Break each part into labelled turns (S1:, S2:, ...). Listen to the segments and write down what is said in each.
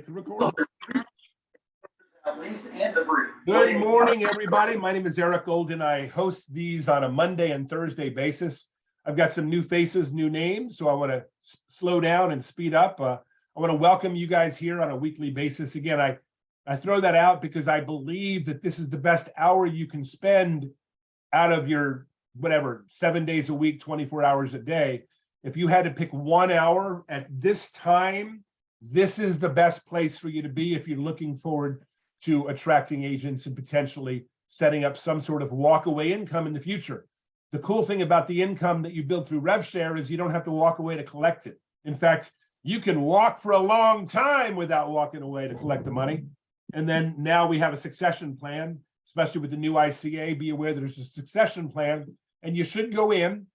S1: to record. Good morning, everybody. My name is Eric Golden. I host these on a Monday and Thursday basis. I've got some new faces, new names, so I want to slow down and speed up. I want to welcome you guys here on a weekly basis. Again, I throw that out because I believe that this is the best hour you can spend out of your, whatever, 7 days a week, 24 hours a day. If you had to pick 1 hour at this time, this is the best place for you to be if you're looking forward to attracting agents and potentially setting up some sort of walkaway income in the future. The cool thing about the income that you build through RevShare is you don't have to walk away to collect it. In fact, you can walk for a long time without walking away to collect the money. And then now we have a succession plan, especially with the new ICA. Be aware that there's a succession plan, and you should go in,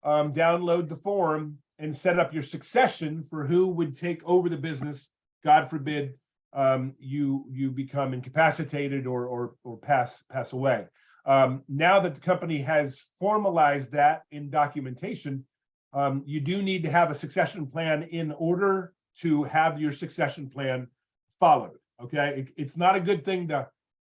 S1: download the form, and set up your succession for who would take over the business. God forbid you become incapacitated or pass away. Now that the company has formalized that in documentation, you do need to have a succession plan in order to have your succession plan followed. Okay, it's not a good thing to.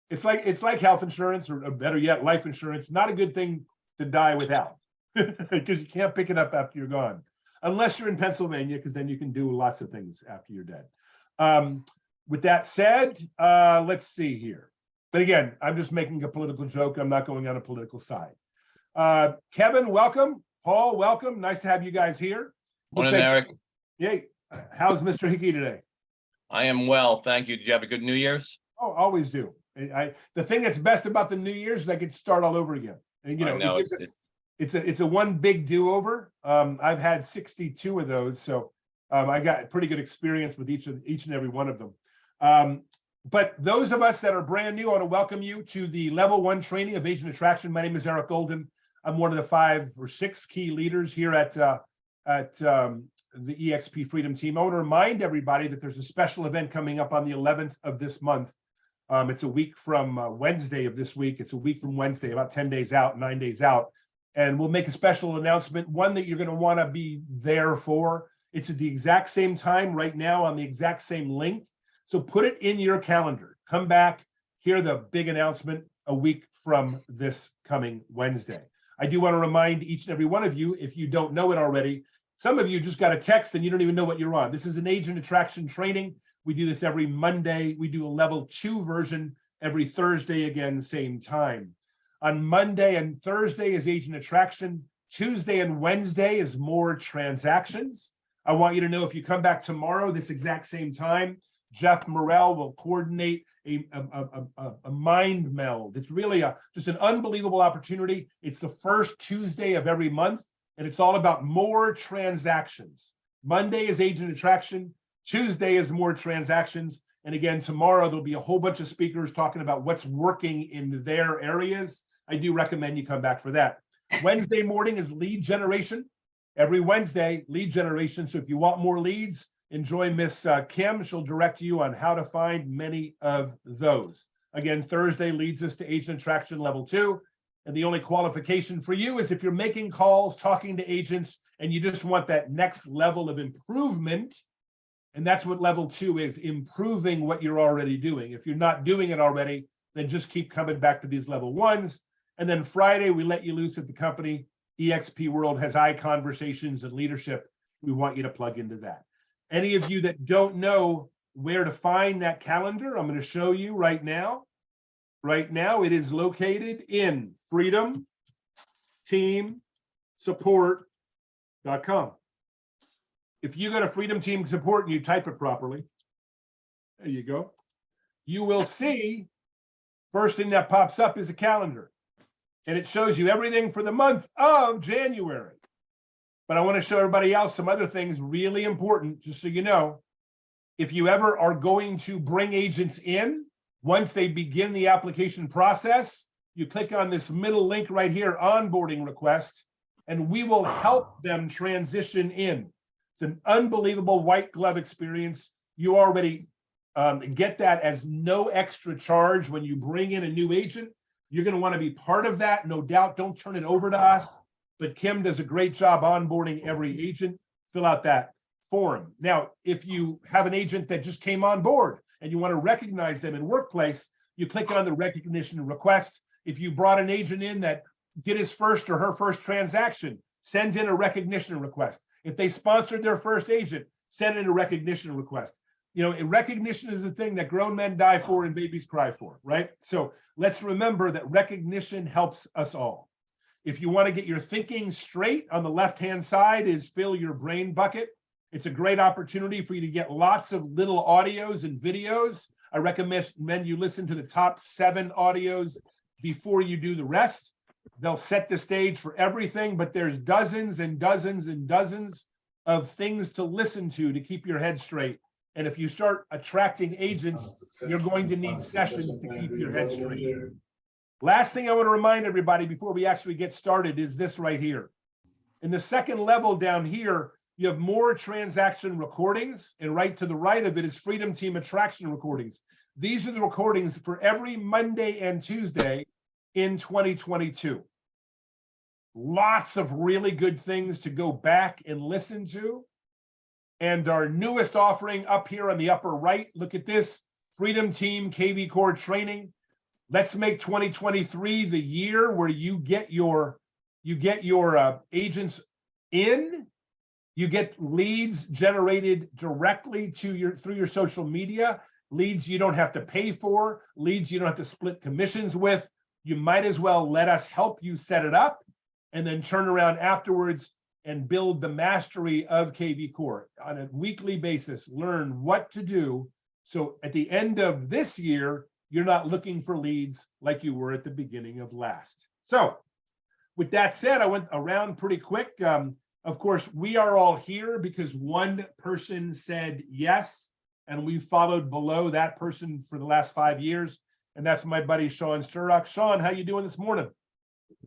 S1: It's like health insurance, or better yet, life insurance. Not a good thing to die without, because you can't pick it up after you're gone, unless you're in Pennsylvania, because then you can do lots of things after you're dead. With that said, let's see here. But again, I'm just making a political joke. I'm not going on a political side. Kevin, welcome. Paul, welcome. Nice to have you guys here.
S2: Morning, Eric.
S1: Yay. How's Mr. Hickey today? I
S2: am well, thank you. Did you have a good New Year's?
S1: Oh, always do. The thing that's best about the New Year's is I get to start all over again. And you know, it's a one big do-over. I've had 62 of those, so I got pretty good experience with each and every one of them. But those of us that are brand new, I want to welcome you to the Level 1 training of Agent Attraction. My name is Eric Golden. I'm one of the 5 or 6 key leaders here at the EXP Freedom Team. I want to remind everybody that there's a special event coming up on the 11th of this month. It's a week from Wednesday of this week. It's a week from Wednesday, about 10 days out, 9 days out. And we'll make a special announcement, one that you're going to want to be there for. It's at the exact same time right now on the exact same link. So put it in your calendar. Come back, hear the big announcement a week from this coming Wednesday. I do want to remind each and every one of you, if you don't know it already, some of you just got a text and you don't even know what you're on. This is an agent attraction training. We do this every Monday. We do a level 2 version every Thursday, again, same time. On Monday and Thursday is agent attraction. Tuesday and Wednesday is more transactions. I want you to know if you come back tomorrow, this exact same time, Jeff Morrell will coordinate a mind meld. It's really just an unbelievable opportunity. It's the first Tuesday of every month, and it's all about more transactions. Monday is agent attraction. Tuesday is more transactions. And again, tomorrow there'll be a whole bunch of speakers talking about what's working in their areas. I do recommend you come back for that. Wednesday morning is lead generation. Every Wednesday, lead generation. So if you want more leads, enjoy Miss Kim. She'll direct you on how to find many of those. Again, Thursday leads us to agent attraction level 2. And the only qualification for you is if you're making calls, talking to agents, and you just want that next level of improvement. And that's what level 2 is, improving what you're already doing. If you're not doing it already, then just keep coming back to these level 1s. And then Friday, we let you loose at the company. EXP World has eye conversations and leadership. We want you to plug into that. Any of you that don't know where to find that calendar, I'm going to show you right now. Right now, it is located in freedomteamsupport.com. If you go to Freedom Team Support and you type it properly, there you go, you will see first thing that pops up is a calendar. And it shows you everything for the month of January. But I want to show everybody else some other things really important, just so you know. If you ever are going to bring agents in, once they begin the application process, you click on this middle link right here, onboarding request, and we will help them transition in. It's an unbelievable white glove experience. You already get that as no extra charge when you bring in a new agent. You're going to want to be part of that, no doubt. Don't turn it over to us. But Kim does a great job onboarding every agent. Fill out that forum. Now, if you have an agent that just came on board and you want to recognize them in Workplace, you click on the recognition request. If you brought an agent in that did his first or her first transaction, send in a recognition request. If they sponsored their first agent, send in a recognition request. You know, recognition is the thing that grown men die for and babies cry for, right? So let's remember that recognition helps us all. If you want to get your thinking straight, on the left-hand side is fill your brain bucket. It's a great opportunity for you to get lots of little audios and videos. I recommend you listen to the top 7 audios before you do the rest. They'll set the stage for everything, but there's dozens and dozens and dozens of things to listen to keep your head straight. And if you start attracting agents, you're going to need sessions to keep your head straight. Last thing I want to remind everybody before we actually get started is this right here. In the second level down here, you have more transaction recordings, and right to the right of it is Freedom Team attraction recordings. These are the recordings for every Monday and Tuesday in 2022. Lots of really good things to go back and listen to. And our newest offering up here on the upper right, look at this, Freedom Team KV Core training. Let's make 2023 the year where you get your agents in, you get leads generated directly to through your social media, leads you don't have to pay for, leads you don't have to split commissions with. You might as well let us help you set it up and then turn around afterwards and build the mastery of KV Core on a weekly basis. Learn what to do. So at the end of this year, you're not looking for leads like you were at the beginning of last. So with that said, I went around pretty quick. Of course, we are all here because one person said yes, and we followed below that person for the last 5 years. And that's my buddy, Sean Sturrock. Sean, how you doing this morning?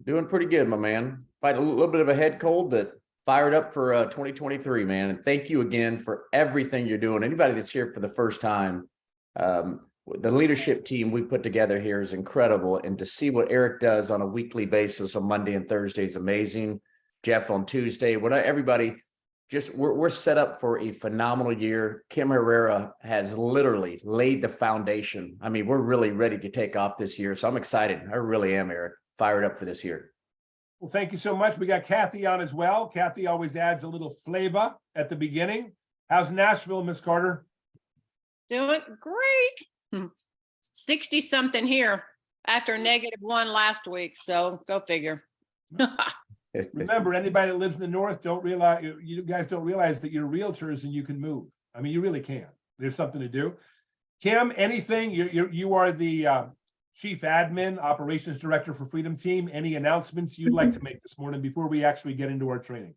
S3: Doing pretty good, my man. Fighting a little bit of a head cold, but fired up for 2023, man. And thank you again for everything you're doing. Anybody that's here for the first time, the leadership team we put together here is incredible. And to see what Eric does on a weekly basis on Monday and Thursday is amazing. Jeff on Tuesday, everybody, we're set up for a phenomenal year. Kim Herrera has literally laid the foundation. I mean, we're really ready to take off this year. So I'm excited. I really am, Eric. Fired up for this year.
S1: Well, thank you so much. We got Kathy on as well. Kathy always adds a little flavor at the beginning. How's Nashville, Miss Carter?
S4: Doing great. 60 something here after -1 last week. So go figure.
S1: Remember, anybody that lives in the North you guys don't realize that you're realtors and you can move. I mean, you really can. There's something to do. Kim, anything? You are the Chief Admin, Operations Director for Freedom Team. Any announcements you'd like to make this morning before we actually get into our training?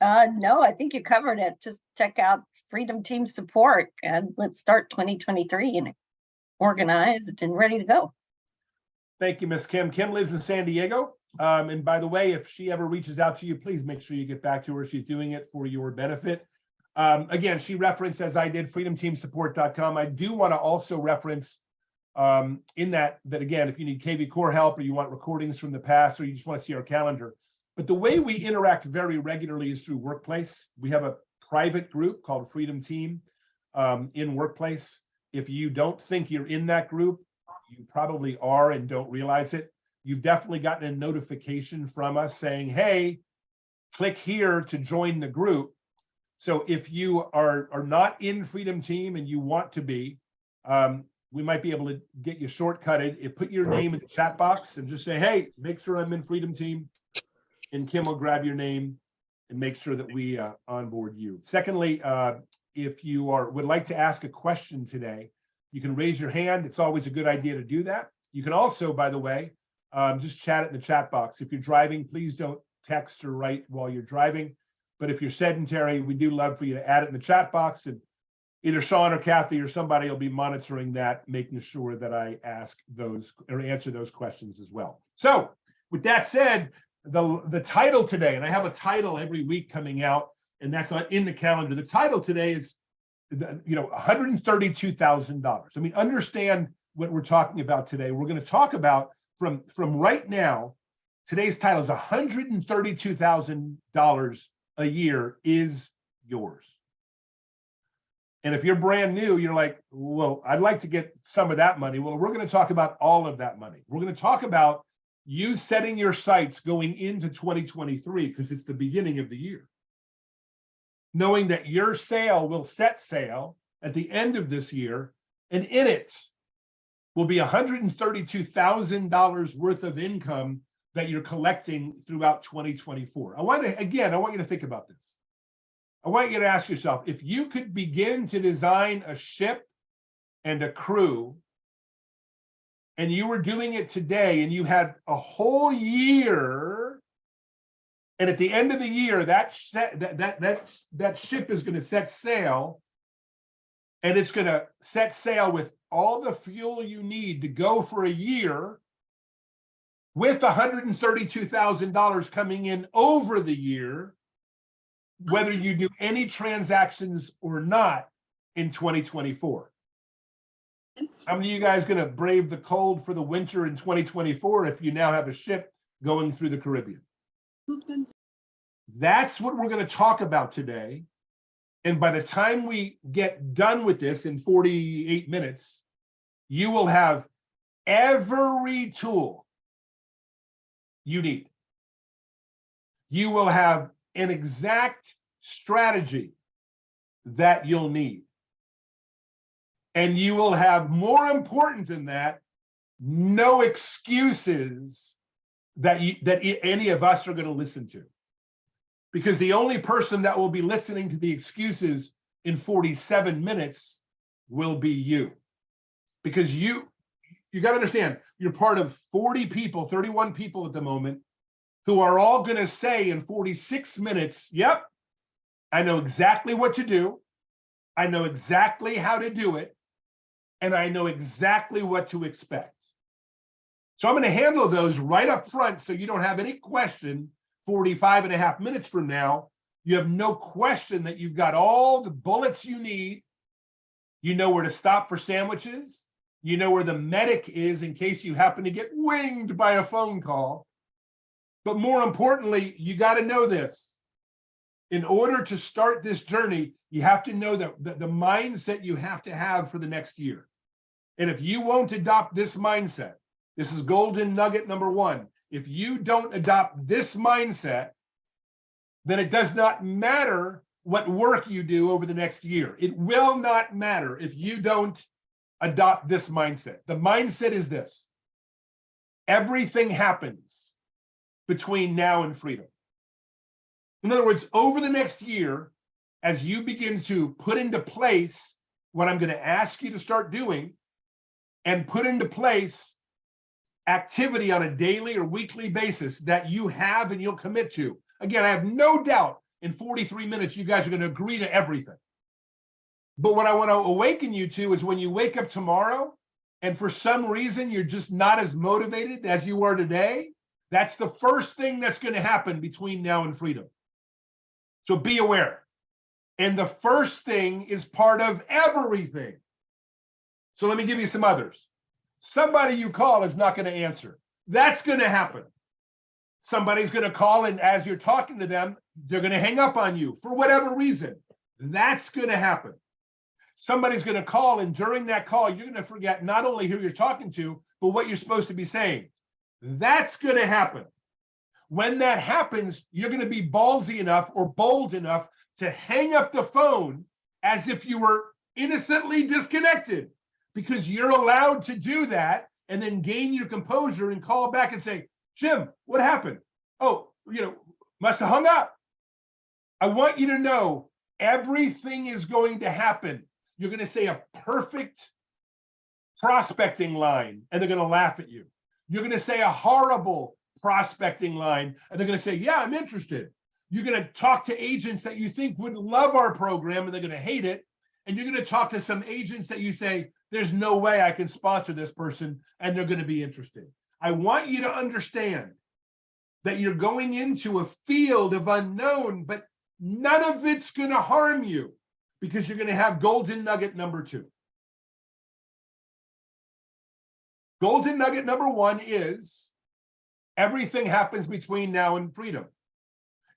S5: No, I think you covered it. Just check out Freedom Team support and let's start 2023 and organized and ready to go.
S1: Thank you, Miss Kim. Kim lives in San Diego. And by the way, if she ever reaches out to you, please make sure you get back to her. She's doing it for your benefit. Again, she referenced, as I did, freedomteamsupport.com. I do want to also reference in that again, if you need KV Core help or you want recordings from the past or you just want to see our calendar. But the way we interact very regularly is through Workplace. We have a private group called Freedom Team in Workplace. If you don't think you're in that group, you probably are and don't realize it. You've definitely gotten a notification from us saying, hey, click here to join the group. So if you are not in Freedom Team and you want to be, we might be able to get you shortcutted. Put your name in the chat box and just say, hey, make sure I'm in Freedom Team. And Kim will grab your name and make sure that we onboard you. Secondly, if you would like to ask a question today, you can raise your hand. It's always a good idea to do that. You can also, by the way, just chat it in the chat box. If you're driving, please don't text or write while you're driving. But if you're sedentary, we do love for you to add it in the chat box, and either Sean or Kathy or somebody will be monitoring that, making sure that I ask those or answer those questions as well. So with that said, the title today, and I have a title every week coming out, and that's not in the calendar. The title today is, $132,000. I mean, understand what we're talking about today. We're going to talk about from right now. Today's title is $132,000 a year is yours. And if you're brand new, you're like, well, I'd like to get some of that money. Well, we're going to talk about all of that money. We're going to talk about you setting your sights going into 2023, because it's the beginning of the year. Knowing that your sale will set sail at the end of this year, and in it will be $132,000 worth of income that you're collecting throughout 2024. I want you to think about this. I want you to ask yourself, if you could begin to design a ship and a crew, and you were doing it today, and you had a whole year, and at the end of the year, that ship is going to set sail, and it's going to set sail with all the fuel you need to go for a year, with $132,000 coming in over the year, whether you do any transactions or not in 2024. How many of you guys going to brave the cold for the winter in 2024 if you now have a ship going through the Caribbean? That's what we're going to talk about today. And by the time we get done with this in 48 minutes, you will have every tool you need. You will have an exact strategy that you'll need. And you will have, more important than that, no excuses that any of us are going to listen to. Because the only person that will be listening to the excuses in 47 minutes will be you. Because you got to understand, you're part of 40 people, 31 people at the moment, who are all going to say in 46 minutes, yep, I know exactly what to do. I know exactly how to do it. And I know exactly what to expect. So I'm going to handle those right up front, so you don't have any question 45 and a half minutes from now. You have no question that you've got all the bullets you need. You know where to stop for sandwiches. You know where the medic is in case you happen to get winged by a phone call. But more importantly, you got to know this. In order to start this journey, you have to know that the mindset you have to have for the next year. And if you won't adopt this mindset, this is golden nugget number one. If you don't adopt this mindset, then it does not matter what work you do over the next year. It will not matter if you don't adopt this mindset. The mindset is this: everything happens between now and freedom. In other words, over the next year, as you begin to put into place what I'm going to ask you to start doing, and put into place activity on a daily or weekly basis that you have and you'll commit to. Again, I have no doubt in 43 minutes, you guys are going to agree to everything. But what I want to awaken you to is when you wake up tomorrow and for some reason you're just not as motivated as you were today, that's the first thing that's going to happen between now and freedom. So be aware. And the first thing is part of everything. So let me give you some others. Somebody you call is not going to answer. That's going to happen. Somebody's going to call, and as you're talking to them, they're going to hang up on you for whatever reason. That's going to happen. Somebody's going to call, and during that call, you're going to forget not only who you're talking to, but what you're supposed to be saying. That's going to happen. When that happens, you're going to be ballsy enough or bold enough to hang up the phone as if you were innocently disconnected, because you're allowed to do that and then gain your composure and call back and say, Jim, what happened? Oh, must have hung up. I want you to know everything is going to happen. You're going to say a perfect prospecting line and they're going to laugh at you. You're going to say a horrible prospecting line and they're going to say, yeah, I'm interested. You're going to talk to agents that you think would love our program and they're going to hate it. And you're going to talk to some agents that you say, there's no way I can sponsor this person, and they're going to be interested. I want you to understand that you're going into a field of unknown, but none of it's going to harm you because you're going to have golden nugget number two. Golden nugget number one is everything happens between now and freedom.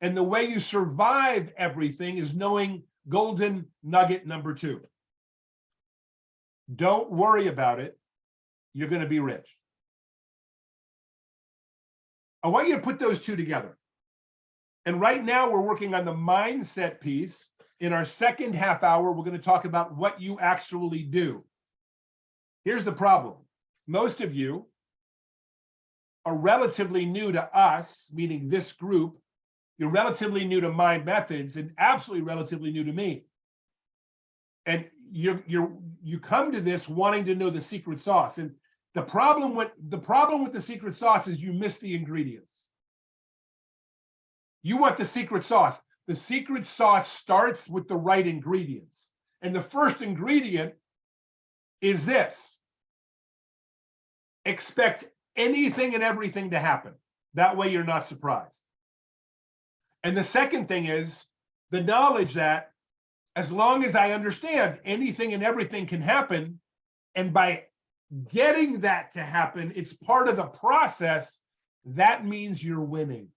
S1: And the way you survive everything is knowing golden nugget number 2. Don't worry about it. You're going to be rich. I want you to put those two together. And right now we're working on the mindset piece. In our second half hour, we're going to talk about what you actually do. Here's the problem. Most of you are relatively new to us, meaning this group. You're relatively new to my methods and absolutely relatively new to me. And you come to this wanting to know the secret sauce. And the problem with the secret sauce is you miss the ingredients. You want the secret sauce. The secret sauce starts with the right ingredients. And the first ingredient is this. Expect anything and everything to happen. That way you're not surprised. And the second thing is the knowledge that as long as I understand anything and everything can happen, and by getting that to happen, it's part of the process, that means you're winning.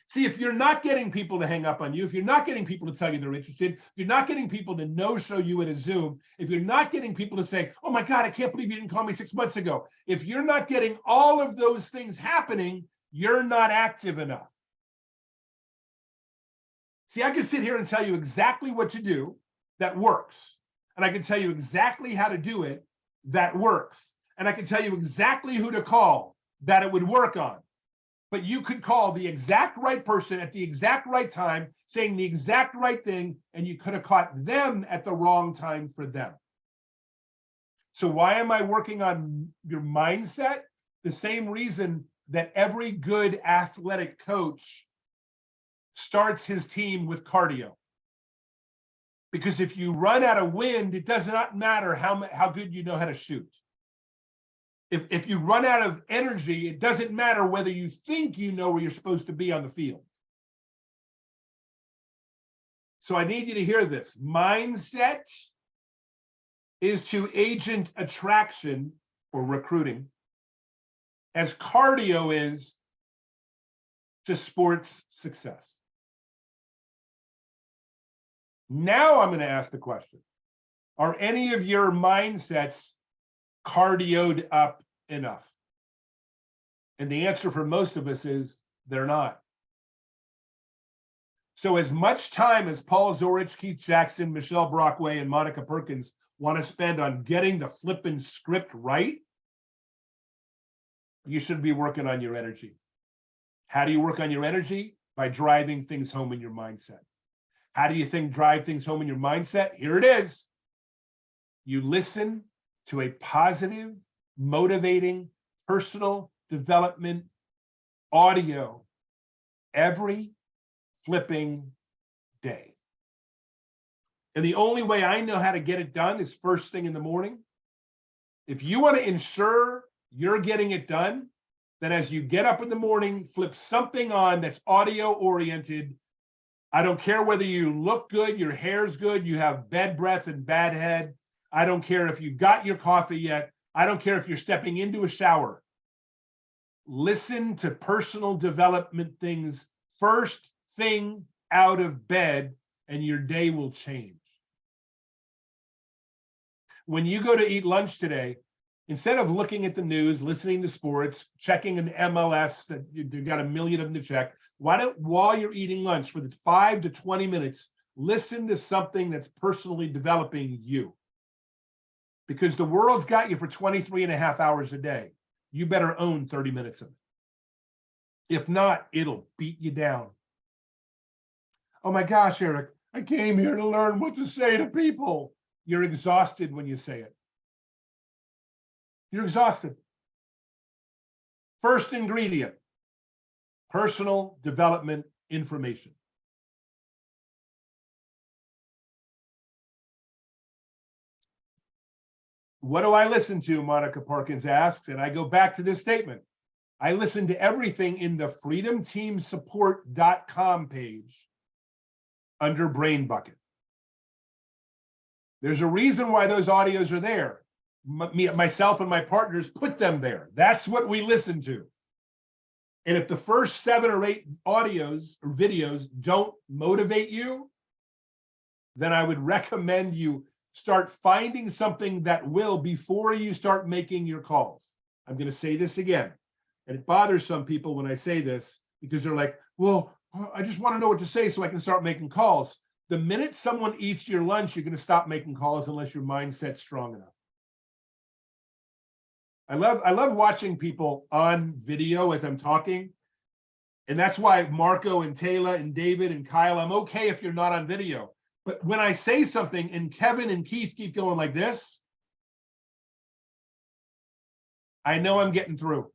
S1: See, if you're not getting people to hang up on you, if you're not getting people to tell you they're interested, if you're not getting people to no-show you at a Zoom, if you're not getting people to say, oh my God, I can't believe you didn't call me 6 months ago. If you're not getting all of those things happening, you're not active enough. See, I can sit here and tell you exactly what to do that works. And I can tell you exactly how to do it that works. And I can tell you exactly who to call that it would work on. But you could call the exact right person at the exact right time, saying the exact right thing, and you could have caught them at the wrong time for them. So why am I working on your mindset? The same reason that every good athletic coach starts his team with cardio. Because if you run out of wind, it does not matter how good you know how to shoot. If you run out of energy, it doesn't matter whether you think you know where you're supposed to be on the field. So I need you to hear this. Mindset is to agent attraction or recruiting as cardio is to sports success. Now I'm going to ask the question, are any of your mindsets cardioed up enough? And the answer for most of us is they're not. So as much time as Paul Zorich, Keith Jackson, Michelle Brockway, and Monica Perkins want to spend on getting the flippin' script right, you should be working on your energy. How do you work on your energy? By driving things home in your mindset. How do you drive things home in your mindset? Here it is. You listen to a positive, motivating, personal development audio every flipping day. And the only way I know how to get it done is first thing in the morning. If you want to ensure you're getting it done, then as you get up in the morning, flip something on that's audio oriented. I don't care whether you look good, your hair's good, you have bad breath and bad head. I don't care if you got your coffee yet. I don't care if you're stepping into a shower. Listen to personal development things first thing out of bed, and your day will change. When you go to eat lunch today, instead of looking at the news, listening to sports, checking an MLS that you've got a million of them to check, why don't, while you're eating lunch for the 5 to 20 minutes, listen to something that's personally developing you. Because the world's got you for 23 and a half hours a day. You better own 30 minutes of it. If not, it'll beat you down. Oh my gosh, Eric, I came here to learn what to say to people. You're exhausted when you say it. You're exhausted. First ingredient, personal development information. What do I listen to? Monica Parkins asks, and I go back to this statement. I listen to everything in the freedomteamsupport.com page under Brain Bucket. There's a reason why those audios are there. Myself and my partners put them there. That's what we listen to. And if the first 7 or 8 audios or videos don't motivate you, then I would recommend you start finding something that will before you start making your calls. I'm going to say this again, and it bothers some people when I say this because they're like, well, I just want to know what to say so I can start making calls. The minute someone eats your lunch, you're going to stop making calls unless your mindset's strong enough. I love watching people on video as I'm talking. And that's why Marco and Taylor and David and Kyle, I'm okay if you're not on video. But when I say something and Kevin and Keith keep going like this, I know I'm getting through.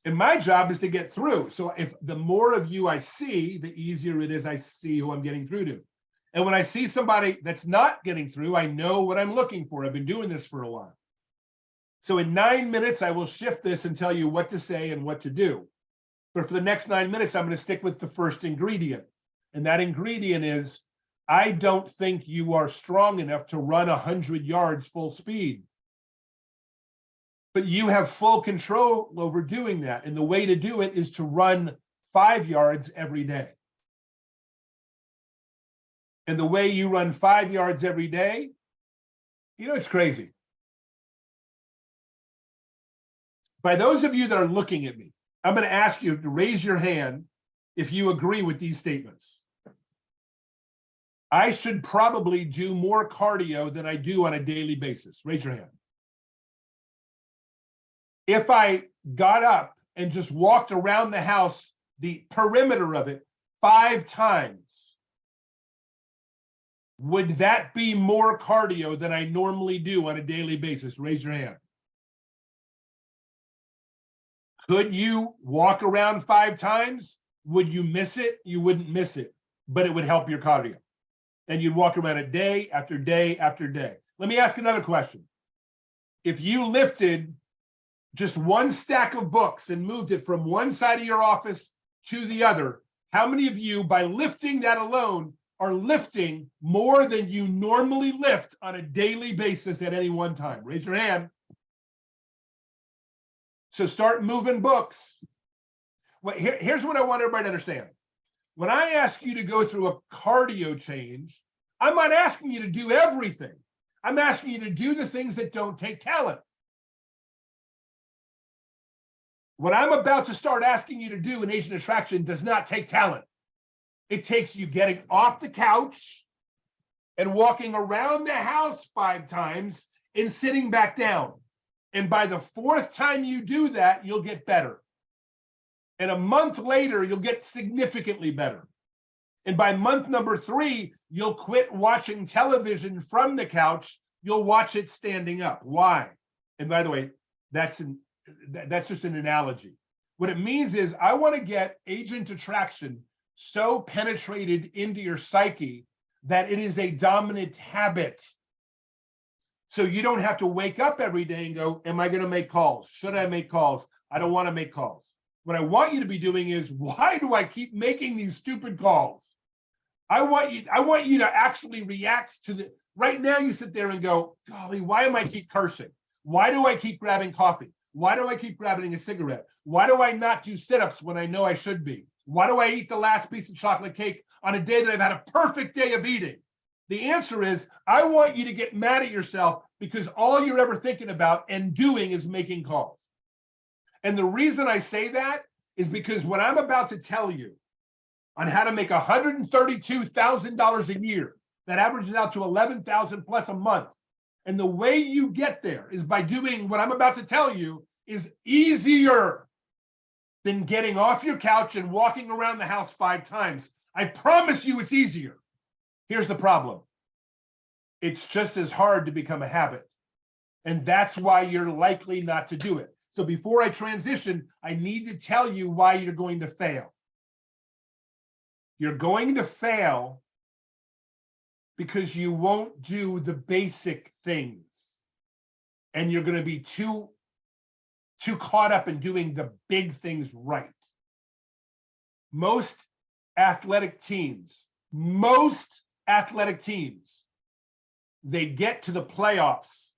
S1: And my job is to get through. So if the more of you I see, the easier it is I see who I'm getting through to. And when I see somebody that's not getting through, I know what I'm looking for. I've been doing this for a while. So in 9 minutes, I will shift this and tell you what to say and what to do. But for the next 9 minutes, I'm going to stick with the first ingredient. And that ingredient is, I don't think you are strong enough to run 100 yards full speed. But you have full control over doing that. And the way to do it is to run 5 yards every day. And the way you run 5 yards every day, you know, it's crazy. By those of you that are looking at me, I'm going to ask you to raise your hand if you agree with these statements. I should probably do more cardio than I do on a daily basis. Raise your hand. If I got up and just walked around the house, the perimeter of it 5 times, would that be more cardio than I normally do on a daily basis? Raise your hand. Could you walk around 5 times? Would you miss it? You wouldn't miss it, but it would help your cardio. And you'd walk around it day after day after day. Let me ask another question. If you lifted just one stack of books and moved it from one side of your office to the other, how many of you, by lifting that alone, are lifting more than you normally lift on a daily basis at any one time? Raise your hand. So start moving books. Well, here's what I want everybody to understand. When I ask you to go through a cardio change, I'm not asking you to do everything. I'm asking you to do the things that don't take talent. What I'm about to start asking you to do in Agent Attraction does not take talent. It takes you getting off the couch and walking around the house 5 times and sitting back down. And by the 4th time you do that, you'll get better. And a month later, you'll get significantly better. And by month number 3, you'll quit watching television from the couch. You'll watch it standing up. Why? And by the way, that's just an analogy. What it means is I want to get Agent Attraction so penetrated into your psyche that it is a dominant habit. So you don't have to wake up every day and go, am I going to make calls? Should I make calls? I don't want to make calls. What I want you to be doing is, why do I keep making these stupid calls? I want you to actually react to the, right now you sit there and go, golly, why am I keep cursing? Why do I keep grabbing coffee? Why do I keep grabbing a cigarette? Why do I not do sit-ups when I know I should be? Why do I eat the last piece of chocolate cake on a day that I've had a perfect day of eating? The answer is, I want you to get mad at yourself because all you're ever thinking about and doing is making calls. And the reason I say that is because what I'm about to tell you on how to make $132,000 a year, that averages out to $11,000 plus a month. And the way you get there is by doing what I'm about to tell you is easier than getting off your couch and walking around the house 5 times. I promise you it's easier. Here's the problem. It's just as hard to become a habit. And that's why you're likely not to do it. So before I transition, I need to tell you why you're going to fail. You're going to fail because you won't do the basic things. And you're going to be too caught up in doing the big things right. Most athletic teams, they get to the playoffs,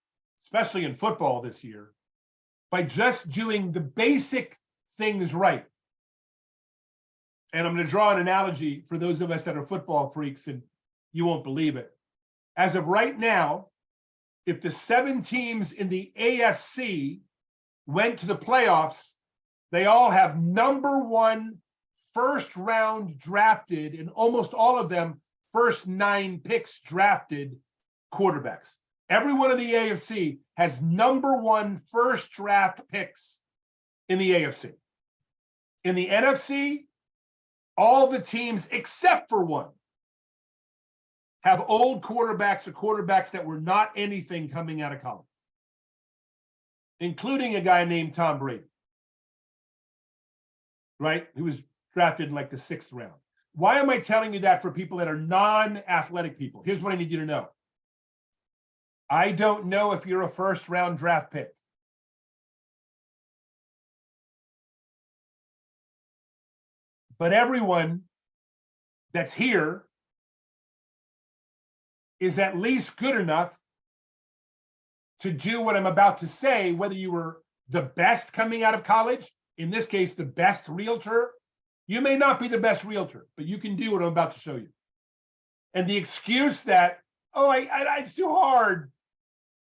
S1: especially in football this year, by just doing the basic things right. And I'm going to draw an analogy for those of us that are football freaks, and you won't believe it. As of right now, if the 7 teams in the AFC went to the playoffs, they all have number 1 first round drafted, and almost all of them first 9 picks drafted quarterbacks. Every one of the AFC has number 1 first draft picks in the AFC. In the NFC, all the teams except for one have old quarterbacks or quarterbacks that were not anything coming out of college, including a guy named Tom Brady, right? Who was drafted in like the 6th round. Why am I telling you that for people that are non-athletic people? Here's what I need you to know. I don't know if you're a first round draft pick. But everyone that's here is at least good enough to do what I'm about to say, whether you were the best coming out of college, in this case, the best realtor. You may not be the best realtor, but you can do what I'm about to show you. And the excuse that, oh, it's too hard,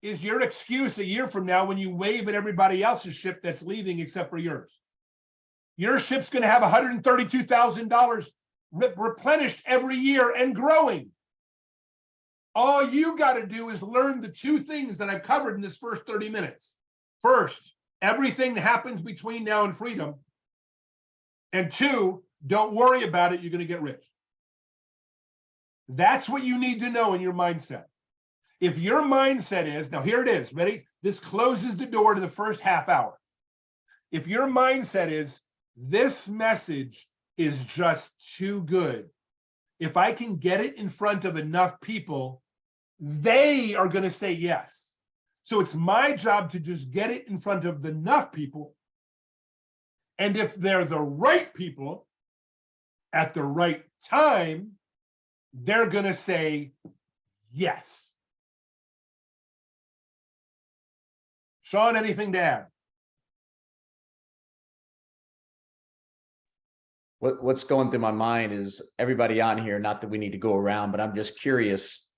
S1: is your excuse a year from now when you wave at everybody else's ship that's leaving except for yours. Your ship's going to have $132,000 replenished every year and growing. All you got to do is learn the 2 things that I've covered in this first 30 minutes. First, everything that happens between now and freedom. And 2, don't worry about it. You're going to get rich. That's what you need to know in your mindset. If your mindset is, now here it is, ready? This closes the door to the first half hour. If your mindset is, this message is just too good. If I can get it in front of enough people, they are going to say yes. So it's my job to just get it in front of enough people. And if they're the right people at the right time, they're going to say yes. Sean, anything to add?
S3: What's going through my mind is everybody on here, not that we need to go around, but I'm just curious,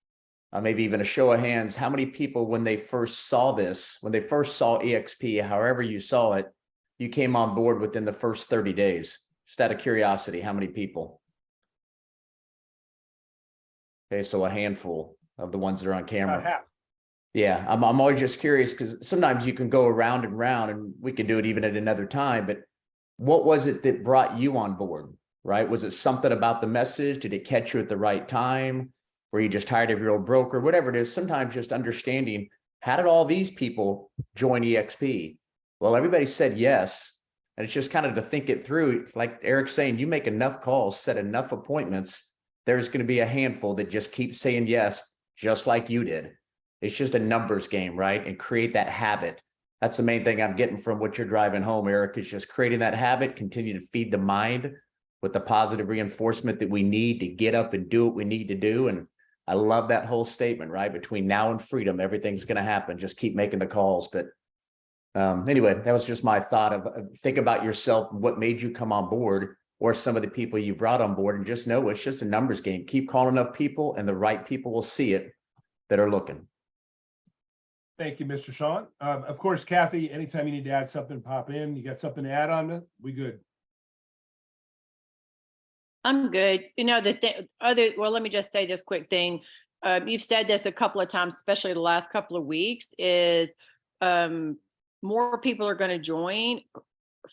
S3: maybe even a show of hands, how many people, when they first saw this, when they first saw EXP, however you saw it, you came on board within the first 30 days? Just out of curiosity, how many people? Okay, so a handful of the ones that are on camera.
S1: Half.
S3: Yeah, I'm always just curious because sometimes you can go around and round, and we can do it even at another time, but what was it that brought you on board, right? Was it something about the message? Did it catch you at the right time? Were you just tired of your old broker? Whatever it is, sometimes just understanding, how did all these people join EXP? Well, everybody said yes. And it's just kind of to think it through. Like Eric's saying, you make enough calls, set enough appointments, there's going to be a handful that just keep saying yes, just like you did. It's just a numbers game, right? And create that habit. That's the main thing I'm getting from what you're driving home, Eric, is just creating that habit, continue to feed the mind with the positive reinforcement that we need to get up and do what we need to do. And I love that whole statement, right? Between now and freedom, everything's going to happen. Just keep making the calls. But anyway, that was just my thought of think about yourself, what made you come on board, or some of the people you brought on board, and just know it's just a numbers game. Keep calling up people, and the right people will see it that are looking.
S1: Thank you, Mr. Sean. Of course, Kathy, anytime you need to add something, pop in. You got something to add on it? We good?
S4: I'm good. You know, well, let me just say this quick thing. You've said this a couple of times, especially the last couple of weeks, is more people are going to join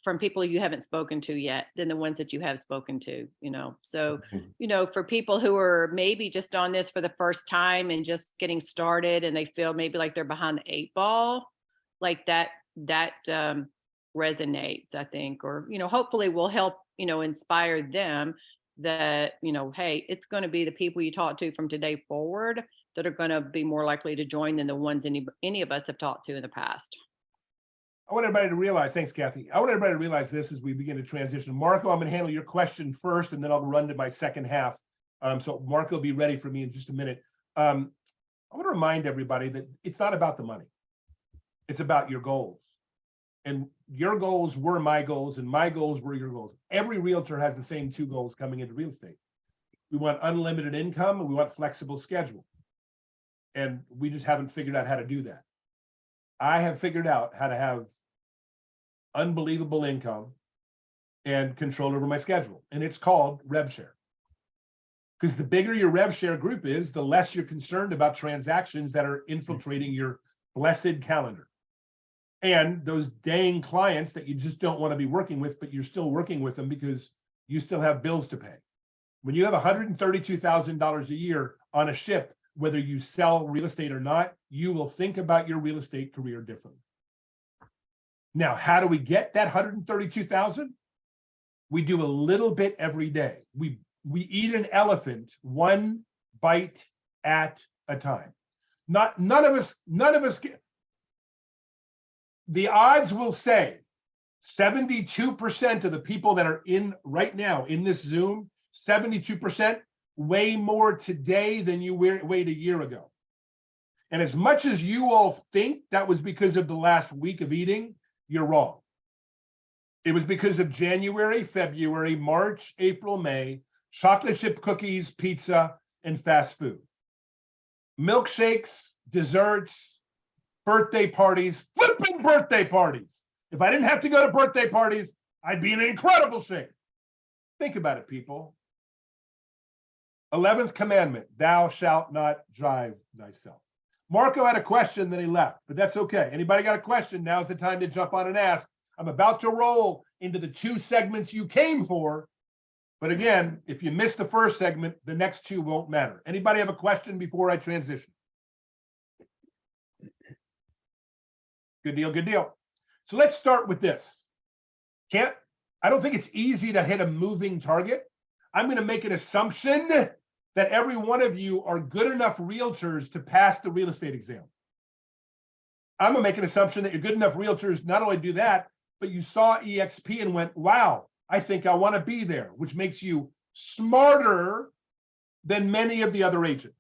S4: from people you haven't spoken to yet than the ones that you have spoken to, you know. So, you know, for people who are maybe just on this for the first time and just getting started, and they feel maybe like they're behind the 8 ball, like that resonates, I think, or, you know, hopefully will help, you know, inspire them that, you know, hey, it's going to be the people you talk to from today forward that are going to be more likely to join than the ones any of us have talked to in the past.
S1: I want everybody to realize, thanks, Kathy. I want everybody to realize this as we begin to transition. Marco, I'm going to handle your question first, and then I'll run to my second half. So Marco will be ready for me in just a minute. I want to remind everybody that it's not about the money. It's about your goals. And your goals were my goals, and my goals were your goals. Every realtor has the same two goals coming into real estate. We want unlimited income and we want flexible schedule. And we just haven't figured out how to do that. I have figured out how to have unbelievable income and control over my schedule. And it's called rev share. Because the bigger your rev share group is, the less you're concerned about transactions that are infiltrating your blessed calendar. And those dang clients that you just don't want to be working with, but you're still working with them because you still have bills to pay. When you have $132,000 a year on a ship, whether you sell real estate or not, you will think about your real estate career differently. Now, how do we get that 132,000? We do a little bit every day. We eat an elephant one bite at a time. None of us get. The odds will say 72% of the people that are in right now in this Zoom, 72% weigh more today than you weighed a year ago. And as much as you all think that was because of the last week of eating, you're wrong. It was because of January, February, March, April, May, chocolate chip cookies, pizza, and fast food. Milkshakes, desserts, birthday parties, flipping birthday parties. If I didn't have to go to birthday parties, I'd be in incredible shape. Think about it, people. 11th commandment, thou shalt not drive thyself. Marco had a question, then he left, but that's okay. Anybody got a question? Now's the time to jump on and ask. I'm about to roll into the two segments you came for. But again, if you missed the first segment, the next two won't matter. Anybody have a question before I transition? Good deal, good deal. So let's start with this. I don't think it's easy to hit a moving target. I'm going to make an assumption that every one of you are good enough realtors to pass the real estate exam. I'm going to make an assumption that you're good enough realtors not only do that, but you saw EXP and went, wow, I think I want to be there, which makes you smarter than many of the other agents.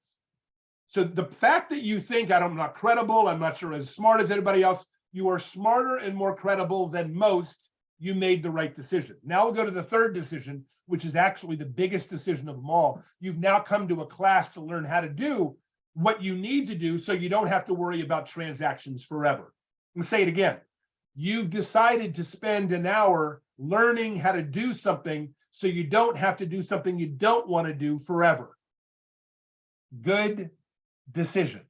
S1: So the fact that you think I'm not credible, I'm not sure as smart as anybody else, you are smarter and more credible than most. You made the right decision. Now we'll go to the third decision, which is actually the biggest decision of them all. You've now come to a class to learn how to do what you need to do so you don't have to worry about transactions forever. I'm going to say it again. You've decided to spend an hour learning how to do something so you don't have to do something you don't want to do forever. Good decision.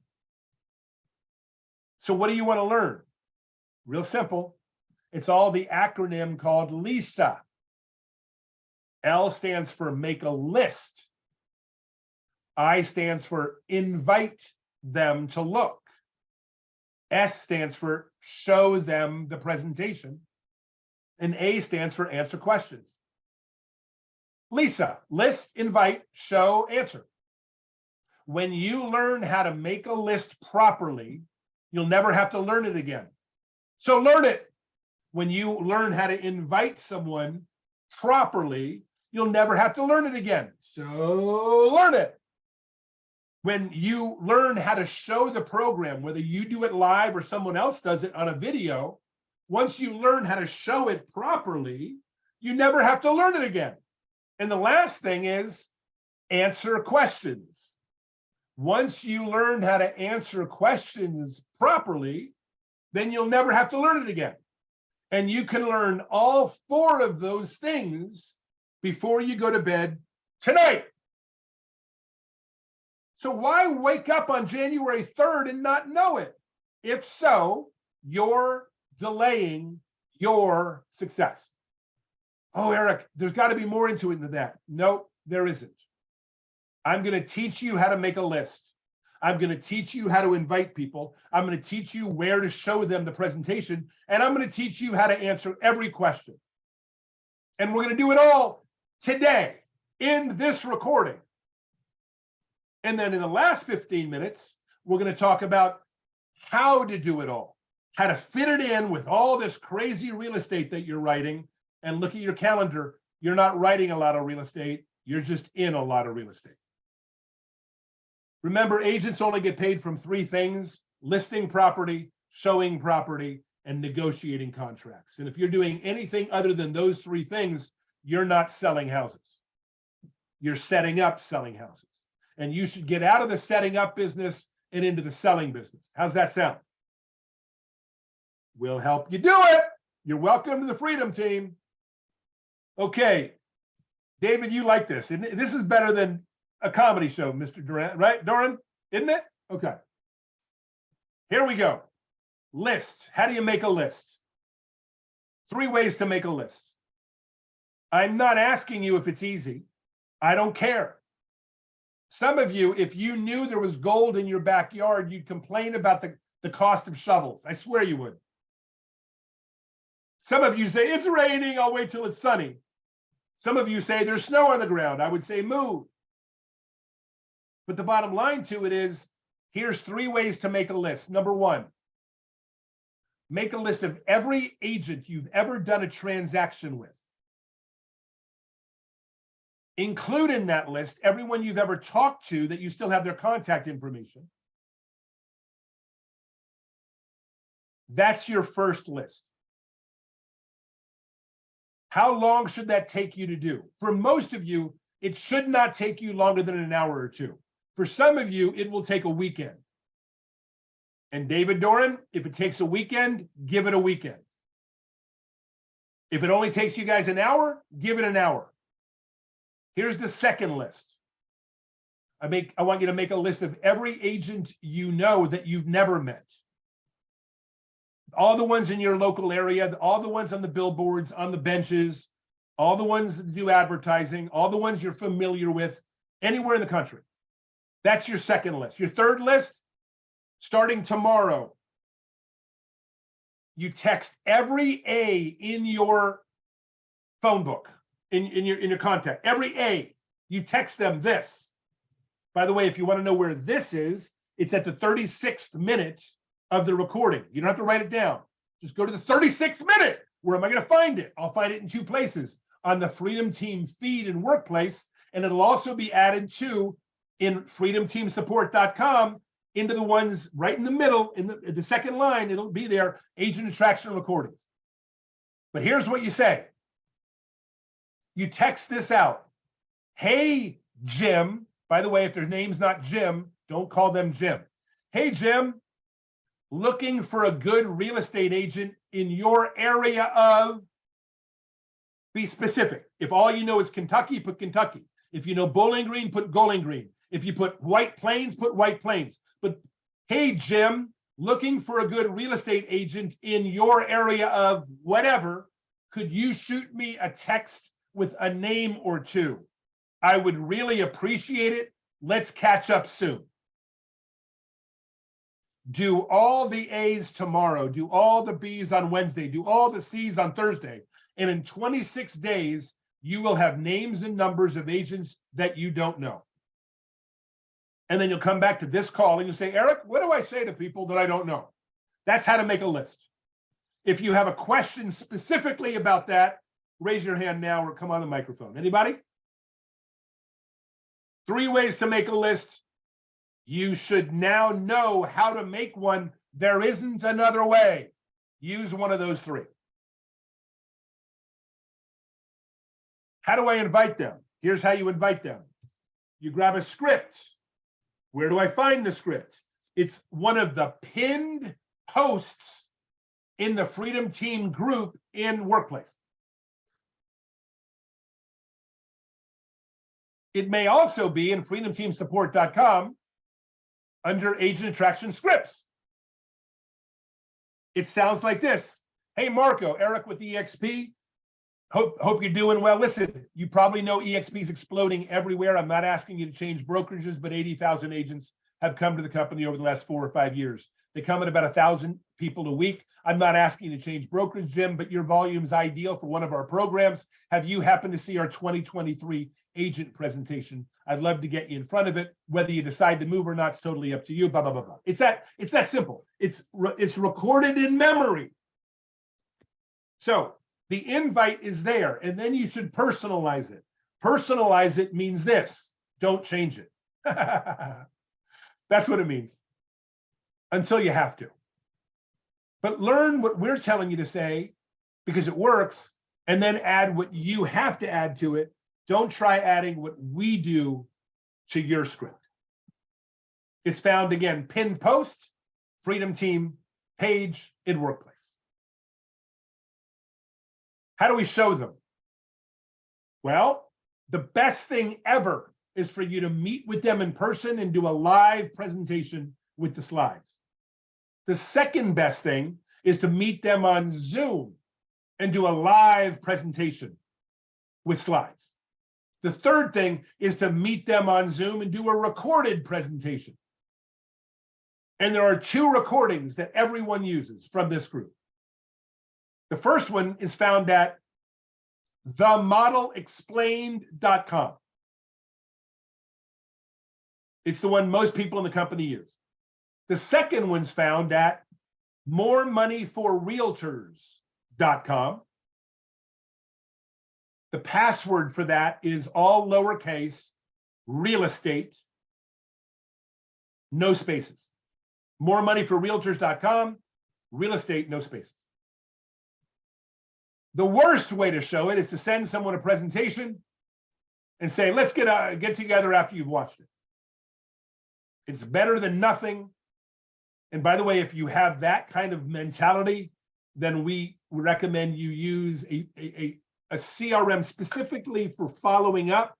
S1: So what do you want to learn? Real simple. It's all the acronym called LISA. L stands for make a list. I stands for invite them to look. S stands for show them the presentation. And A stands for answer questions. LISA, list, invite, show, answer. When you learn how to make a list properly, you'll never have to learn it again. So learn it. When you learn how to invite someone properly, you'll never have to learn it again. So learn it. When you learn how to show the program, whether you do it live or someone else does it on a video, once you learn how to show it properly, you never have to learn it again. And the last thing is answer questions. Once you learn how to answer questions properly, then you'll never have to learn it again. And you can learn all four of those things before you go to bed tonight. So why wake up on January 3rd and not know it? If so, you're delaying your success. Oh, Eric, there's got to be more into it than that. No, there isn't. I'm going to teach you how to make a list. I'm going to teach you how to invite people. I'm going to teach you where to show them the presentation. And I'm going to teach you how to answer every question. And we're going to do it all today in this recording. And then in the last 15 minutes, we're going to talk about how to do it all, how to fit it in with all this crazy real estate that you're writing. And look at your calendar. You're not writing a lot of real estate. You're just in a lot of real estate. Remember, agents only get paid from three things: listing property, showing property, and negotiating contracts. And if you're doing anything other than those three things, you're not selling houses. You're setting up selling houses. And you should get out of the setting up business and into the selling business. How's that sound? We'll help you do it. You're welcome to the Freedom Team. Okay. David, you like this. This is better than a comedy show, Mr. Durant, right, Doran? Isn't it? Okay. Here we go. List. How do you make a list? 3 ways to make a list. I'm not asking you if it's easy. I don't care. Some of you, if you knew there was gold in your backyard, you'd complain about the cost of shovels. I swear you would. Some of you say, it's raining, I'll wait till it's sunny. Some of you say there's snow on the ground. I would say move. But the bottom line to it is, here's 3 ways to make a list. Number 1, make a list of every agent you've ever done a transaction with. Include in that list everyone you've ever talked to that you still have their contact information. That's your first list. How long should that take you to do? For most of you, it should not take you longer than an hour or 2. For some of you, it will take a weekend. And David Doran, if it takes a weekend, give it a weekend. If it only takes you guys an hour, give it an hour. Here's the second list. I want you to make a list of every agent you know that you've never met. All the ones in your local area, all the ones on the billboards, on the benches, all the ones that do advertising, all the ones you're familiar with, anywhere in the country. That's your second list. Your third list, starting tomorrow, you text every A in your phone book, in your contact, every A, you text them this. By the way, if you want to know where this is, it's at the 36th minute of the recording. You don't have to write it down. Just go to the 36th minute. Where am I going to find it? I'll find it in 2 places, on the Freedom Team feed and workplace, and it'll also be added to in freedomteamsupport.com into the ones right in the middle, in the second line. It'll be there, agent attraction recordings. But here's what you say. You text this out. Hey, Jim. By the way, if their name's not Jim, don't call them Jim. Hey, Jim. Looking for a good real estate agent in your area of, be specific. If all you know is Kentucky, put Kentucky. If you know Bowling Green, put Bowling Green. If you put White Plains, put White Plains. But hey, Jim, looking for a good real estate agent in your area of whatever, could you shoot me a text with a name or 2? I would really appreciate it. Let's catch up soon. Do all the A's tomorrow, do all the B's on Wednesday, do all the C's on Thursday. And in 26 days, you will have names and numbers of agents that you don't know. And then you'll come back to this call and you say, Eric, what do I say to people that I don't know? That's how to make a list. If you have a question specifically about that, raise your hand now or come on the microphone. Anybody? 3 ways to make a list. You should now know how to make one. There isn't another way. Use one of those 3. How do I invite them? Here's how you invite them. You grab a script. Where do I find the script? It's one of the pinned posts in the Freedom Team group in Workplace. It may also be in freedomteamsupport.com under agent attraction scripts. It sounds like this. Hey, Marco, Eric with EXP. Hope you're doing well. Listen, you probably know EXP is exploding everywhere. I'm not asking you to change brokerages, but 80,000 agents have come to the company over the last 4 or 5 years. They come at about 1,000 people a week. I'm not asking you to change brokerage, Jim, but your volume is ideal for one of our programs. Have you happened to see our 2023 agent presentation? I'd love to get you in front of it. Whether you decide to move or not, it's totally up to you. Blah, blah, blah, blah. It's that simple. It's recorded in memory. So the invite is there, and then you should personalize it. Personalize it means this. Don't change it. That's what it means. Until you have to. But learn what we're telling you to say because it works, and then add what you have to add to it. Don't try adding what we do to your script. It's found again, pinned post, Freedom Team page in Workplace. How do we show them? Well, the best thing ever is for you to meet with them in person and do a live presentation with the slides. The second best thing is to meet them on Zoom and do a live presentation with slides. The third thing is to meet them on Zoom and do a recorded presentation. And there are 2 recordings that everyone uses from this group. The first one is found at themodelexplained.com. It's the one most people in the company use. The second one's found at moremoneyforrealtors.com. The password for that is all lowercase, real estate, no spaces. moremoneyforrealtors.com, real estate, no spaces. The worst way to show it is to send someone a presentation and say, let's get together after you've watched it. It's better than nothing. And by the way, if you have that kind of mentality, then we recommend you use a CRM specifically for following up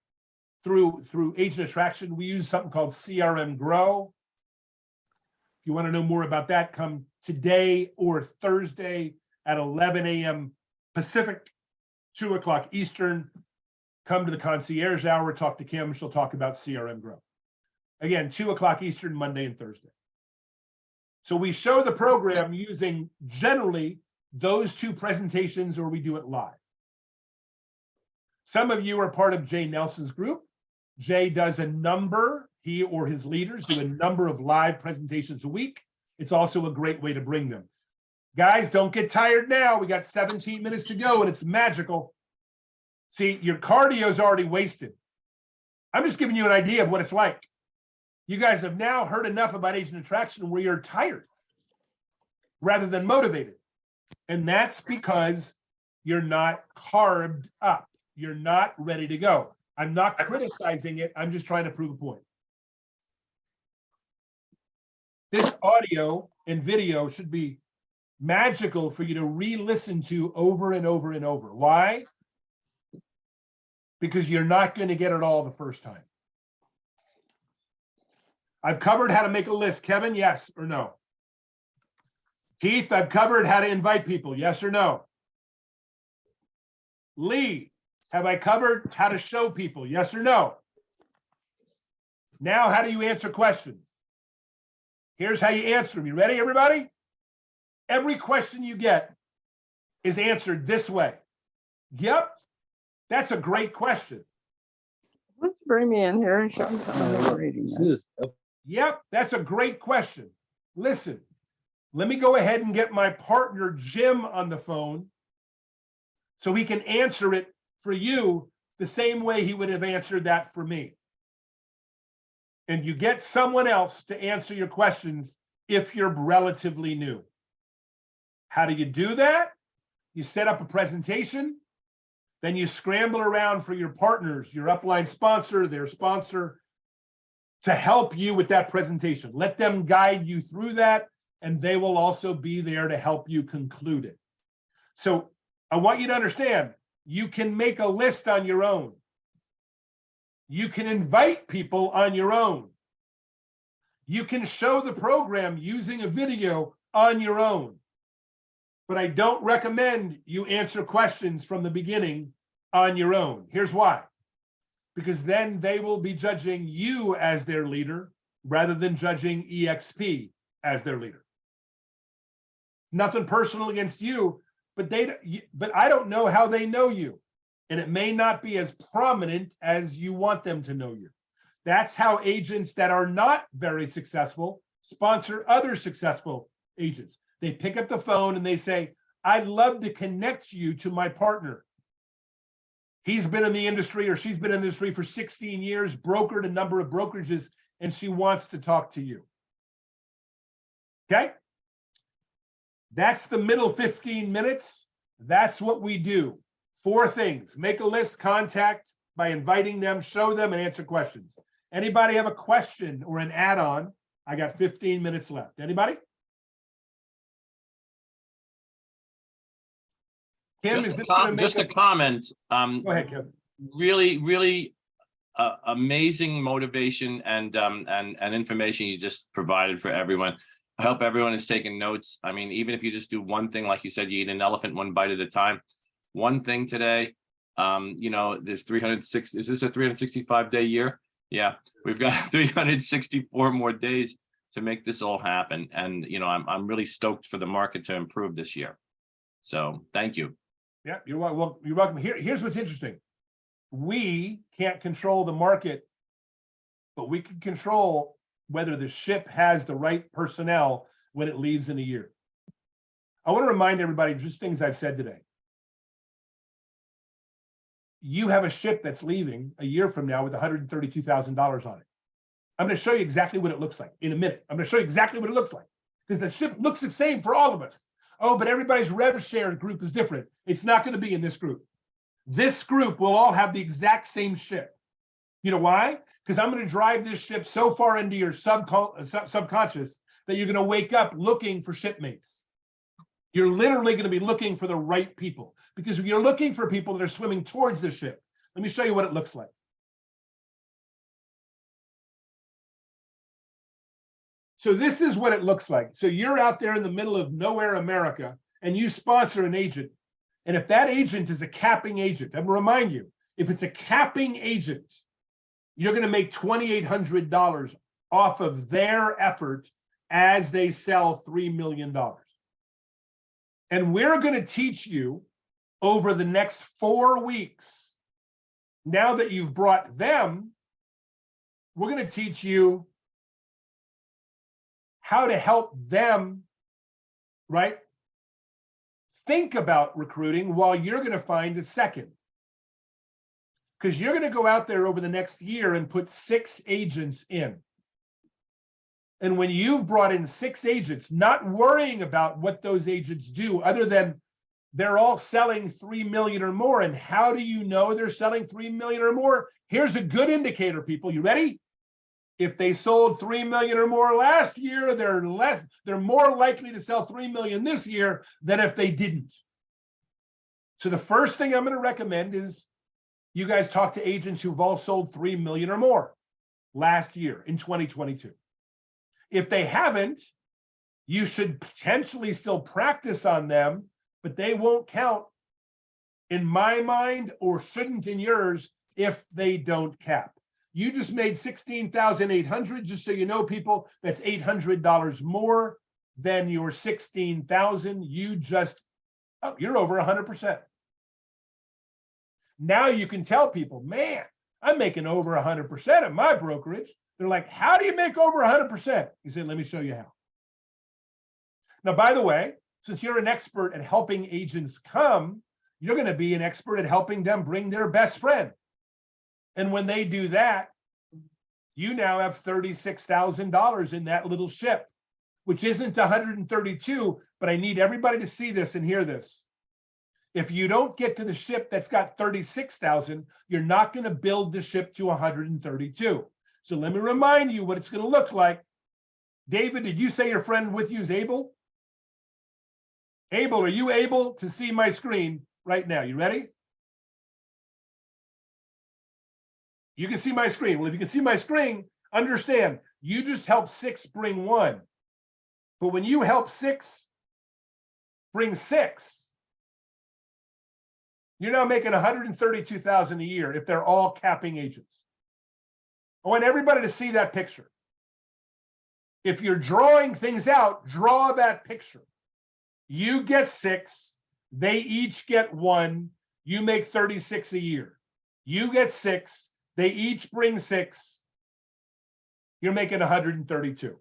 S1: through agent attraction. We use something called CRM Grow. If you want to know more about that, come today or Thursday at 11 a.m. Pacific, 2 o'clock Eastern. Come to the concierge hour, talk to Kim. She'll talk about CRM Grow. Again, 2 o'clock Eastern, Monday and Thursday. So we show the program using generally those 2 presentations, or we do it live. Some of you are part of Jay Nelson's group. Jay does he or his leaders do a number of live presentations a week. It's also a great way to bring them. Guys, don't get tired now. We got 17 minutes to go and it's magical. See, your cardio is already wasted. I'm just giving you an idea of what it's like. You guys have now heard enough about agent attraction where you're tired rather than motivated. And that's because you're not carved up. You're not ready to go. I'm not criticizing it. I'm just trying to prove a point. This audio and video should be magical for you to re-listen to over and over and over. Why? Because you're not going to get it all the first time. I've covered how to make a list. Kevin, yes or no? Keith, I've covered how to invite people. Yes or no? Lee, have I covered how to show people? Yes or no? Now, how do you answer questions? Here's how you answer them. You ready, everybody? Every question you get is answered this way. Yep, that's a great question.
S6: Let's bring me in here and show me something I'm reading.
S1: Yep, that's a great question. Listen, let me go ahead and get my partner Jim on the phone so he can answer it for you the same way he would have answered that for me. And you get someone else to answer your questions if you're relatively new. How do you do that? You set up a presentation, then you scramble around for your partners, your upline sponsor, their sponsor, to help you with that presentation. Let them guide you through that, and they will also be there to help you conclude it. So I want you to understand, you can make a list on your own. You can invite people on your own. You can show the program using a video on your own. But I don't recommend you answer questions from the beginning on your own. Here's why. Because then they will be judging you as their leader rather than judging EXP as their leader. Nothing personal against you, but I don't know how they know you. And it may not be as prominent as you want them to know you. That's how agents that are not very successful sponsor other successful agents. They pick up the phone and they say, I'd love to connect you to my partner. He's been in the industry or she's been in the industry for 16 years, brokered a number of brokerages, and she wants to talk to you. Okay? That's the middle 15 minutes. That's what we do. 4 things: make a list, contact by inviting them, show them, and answer questions. Anybody have a question or an add-on? I got 15 minutes left. Anybody? Kim, is this going to make
S2: Just a comment.
S1: Go ahead, Kim.
S2: Really amazing motivation and information you just provided for everyone. I hope everyone is taking notes. I mean, even if you just do one thing, like you said, you eat an elephant one bite at a time. One thing today. You know, there's 306. Is this a 365-day year? Yeah, we've got 364 more days to make this all happen. And you know, I'm really stoked for the market to improve this year. So thank you.
S1: Yeah, you're welcome. Well, you're welcome. Here's what's interesting. We can't control the market, but we can control whether the ship has the right personnel when it leaves in a year. I want to remind everybody just things I've said today. You have a ship that's leaving a year from now with $132,000 on it. I'm going to show you exactly what it looks like in a minute. I'm going to show you exactly what it looks like because the ship looks the same for all of us. Oh, but everybody's rev share group is different. It's not going to be in this group. This group will all have the exact same ship. You know why? Because I'm going to drive this ship so far into your subconscious that you're going to wake up looking for shipmates. You're literally going to be looking for the right people because if you're looking for people that are swimming towards the ship, let me show you what it looks like. So this is what it looks like. So you're out there in the middle of nowhere, America, and you sponsor an agent. And if that agent is a capping agent, I'm going to remind you, if it's a capping agent, you're going to make $2,800 off of their effort as they sell $3 million. And we're going to teach you over the next 4 weeks, now that you've brought them, we're going to teach you how to help them, right? Think about recruiting while you're going to find a second. Because you're going to go out there over the next year and put 6 agents in. And when you've brought in 6 agents, not worrying about what those agents do, other than they're all selling 3 million or more. And how do you know they're selling 3 million or more? Here's a good indicator, people. You ready? If they sold 3 million or more last year, they're more likely to sell 3 million this year than if they didn't. So the first thing I'm going to recommend is you guys talk to agents who've all sold 3 million or more last year in 2022. If they haven't, you should potentially still practice on them, but they won't count in my mind, or shouldn't in yours, if they don't cap. You just made $16,800, just so you know, people, that's $800 more than your $16,000. You're over 100%. Now you can tell people, man, I'm making over 100% at my brokerage. They're like, how do you make over 100%? You say, let me show you how. Now, by the way, since you're an expert at helping agents come, you're going to be an expert at helping them bring their best friend. And when they do that, you now have $36,000 in that little ship, which isn't 132, but I need everybody to see this and hear this. If you don't get to the ship that's got 36,000, you're not going to build the ship to 132. So let me remind you what it's going to look like. David, did you say your friend with you is Abel? Abel, are you able to see my screen right now? You ready? You can see my screen. Well, if you can see my screen, understand, you just help 6 bring 1. But when you help 6 bring 6, you're now making $132,000 a year if they're all capping agents. I want everybody to see that picture. If you're drawing things out, draw that picture. You get 6, they each get 1, you make 36 a year. You get 6, they each bring 6, you're making 132.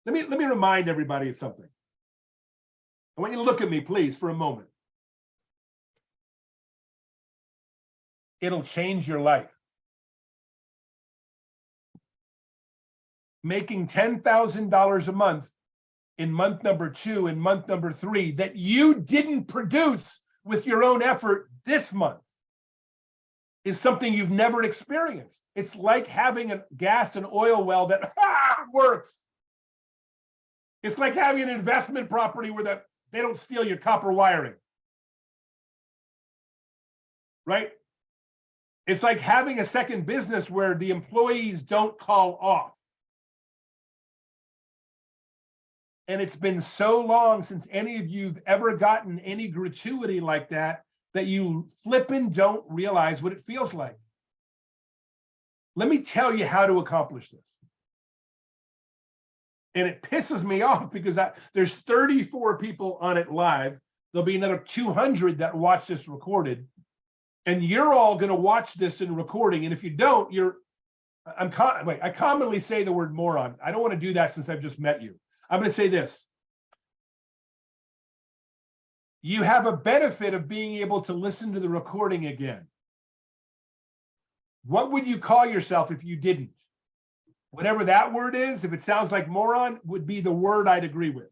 S1: Let me remind everybody of something. I want you to look at me, please, for a moment. It'll change your life. Making $10,000 a month in month number 2 and month number 3 that you didn't produce with your own effort this month is something you've never experienced. It's like having a gas and oil well that works. It's like having an investment property where they don't steal your copper wiring. Right? It's like having a second business where the employees don't call off. And it's been so long since any of you've ever gotten any gratuity like that you flippin' don't realize what it feels like. Let me tell you how to accomplish this. And it pisses me off because there's 34 people on it live. There'll be another 200 that watch this recorded. And you're all going to watch this in recording. And if you don't, I commonly say the word moron. I don't want to do that since I've just met you. I'm going to say this. You have a benefit of being able to listen to the recording again. What would you call yourself if you didn't? Whatever that word is, if it sounds like moron, would be the word I'd agree with.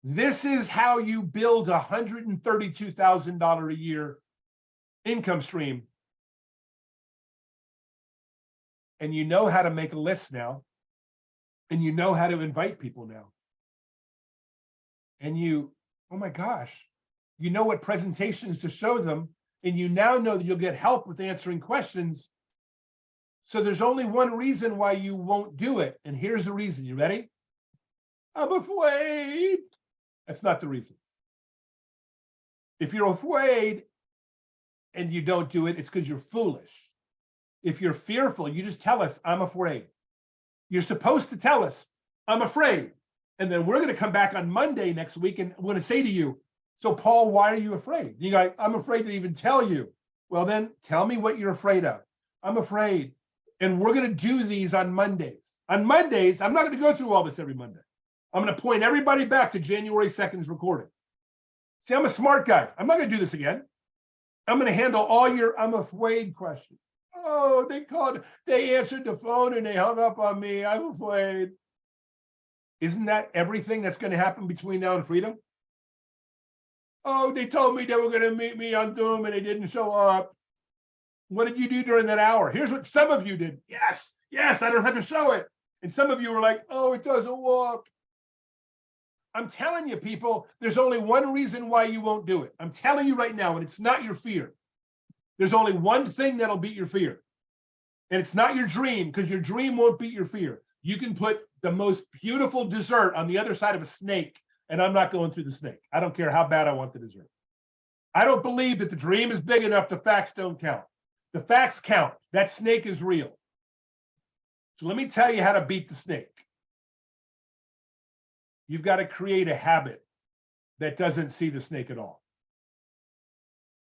S1: This is how you build a $132,000 a year income stream. And you know how to make a list now. And you know how to invite people now. And oh my gosh, you know what presentations to show them. And you now know that you'll get help with answering questions. So there's only one reason why you won't do it. And here's the reason. You ready? I'm afraid. That's not the reason. If you're afraid and you don't do it, it's because you're foolish. If you're fearful, you just tell us, I'm afraid. You're supposed to tell us, I'm afraid. And then we're going to come back on Monday next week and we're going to say to you, so Paul, why are you afraid? You go, I'm afraid to even tell you. Well, then tell me what you're afraid of. I'm afraid. And we're going to do these on Mondays. On Mondays, I'm not going to go through all this every Monday. I'm going to point everybody back to January 2nd's recording. See, I'm a smart guy. I'm not going to do this again. I'm going to handle all your I'm afraid questions. Oh, they answered the phone and they hung up on me. I'm afraid. Isn't that everything that's going to happen between now and freedom? Oh, they told me they were going to meet me on Zoom and they didn't show up. What did you do during that hour? Here's what some of you did. Yes, I don't have to show it. And some of you were like, oh, it doesn't work. I'm telling you, people, there's only one reason why you won't do it. I'm telling you right now, and it's not your fear. There's only one thing that'll beat your fear. And it's not your dream, because your dream won't beat your fear. You can put the most beautiful dessert on the other side of a snake, and I'm not going through the snake. I don't care how bad I want the dessert. I don't believe that the dream is big enough, the facts don't count. The facts count. That snake is real. So let me tell you how to beat the snake. You've got to create a habit that doesn't see the snake at all.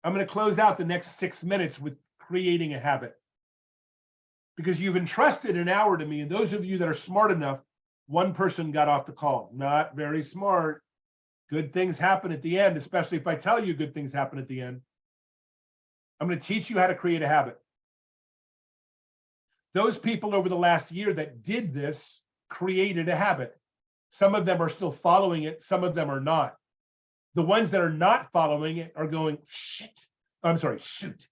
S1: I'm going to close out the next 6 minutes with creating a habit. Because you've entrusted an hour to me, and those of you that are smart enough, one person got off the call. Not very smart. Good things happen at the end, especially if I tell you good things happen at the end. I'm going to teach you how to create a habit. Those people over the last year that did this created a habit. Some of them are still following it. Some of them are not. The ones that are not following it are going, shit. I'm sorry, shoot.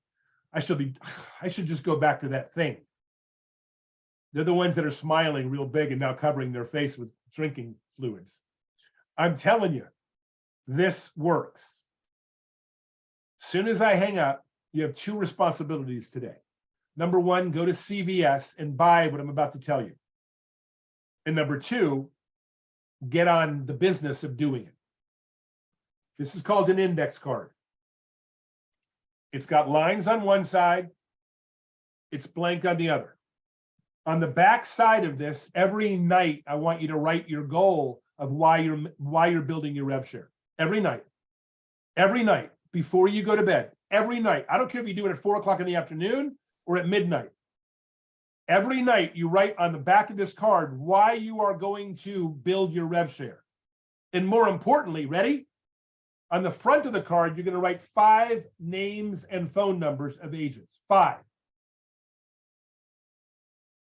S1: I should just go back to that thing. They're the ones that are smiling real big and now covering their face with drinking fluids. I'm telling you, this works. As soon as I hang up, you have 2 responsibilities today. Number 1, go to CVS and buy what I'm about to tell you. And number 2, get on the business of doing it. This is called an index card. It's got lines on one side. It's blank on the other. On the back side of this, every night, I want you to write your goal of why you're building your rev share. Every night, before you go to bed, every night. I don't care if you do it at 4 o'clock in the afternoon or at midnight. Every night you write on the back of this card why you are going to build your rev share. And more importantly, ready? On the front of the card, you're going to write 5 names and phone numbers of agents. 5.